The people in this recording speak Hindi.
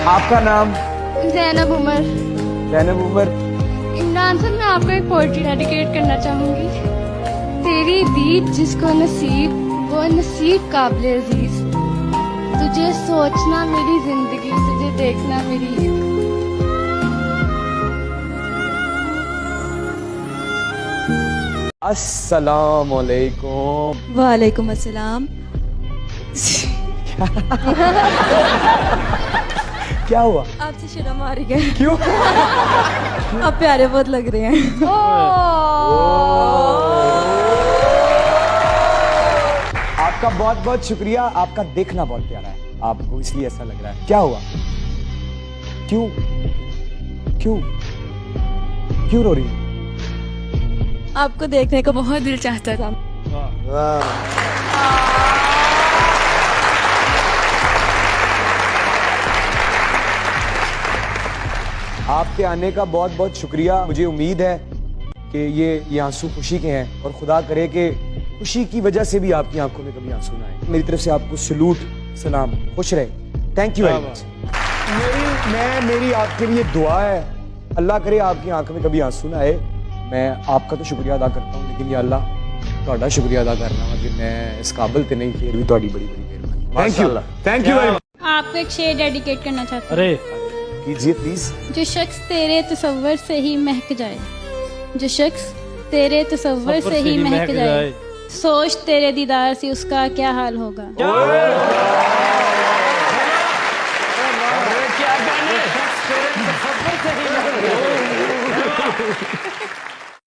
आपका नाम? ज़ैनब उमर। ज़ैनब उमर। इमरान सर, मैं आपको एक पोइट्री डेडिकेट करना चाहूँगी। तेरी दीद जिसको नसीब, वो नसीब काबिल अजीज। तुझे सोचना मेरी जिंदगी, तुझे देखना मेरी ईद। अस्सलामुअलैकुम। वालेकुम अस्सलाम। क्या हुआ? आपसे शर्म आ रही है। क्यों? आप प्यारे बहुत लग रहे हैं। आपका बहुत बहुत शुक्रिया। आपका देखना बहुत प्यारा है, आपको इसलिए ऐसा लग रहा है। क्या हुआ? क्यों क्यों क्यों रो रही है? आपको देखने को बहुत दिल चाहता था। आपके आने का बहुत बहुत शुक्रिया। मुझे उम्मीद है कि ये आंसू खुशी के हैं और खुदा करे कि खुशी की वजह से भी आपकी आंखों में कभी आंसू ना आए। मेरी तरफ से आपको सलूट, सलाम, खुश रहे। Thank you very much. मेरी आपके लिए दुआ है, अल्लाह करे आपकी आंखों में कभी आंसू ना आए। मैं आपका तो शुक्रिया अदा करता हूँ, लेकिन या अल्लाह ਤੁਹਾਡਾ शुक्रिया अदा करना वा कि मैं इस काबिल तो नहीं, फिर भी ਤੁਹਾਡੀ बड़ी बड़ी मेहरबानी। Thank you very much. आपको एक शेर डेडिकेट करना चाहती हूँ। अरे कीजिए प्लीज। जो शख्स तेरे तसव्वुर से ही महक जाए, जो शख्स तेरे तसव्वुर से ही महक जाए, सोच तेरे दीदार से उसका क्या हाल होगा।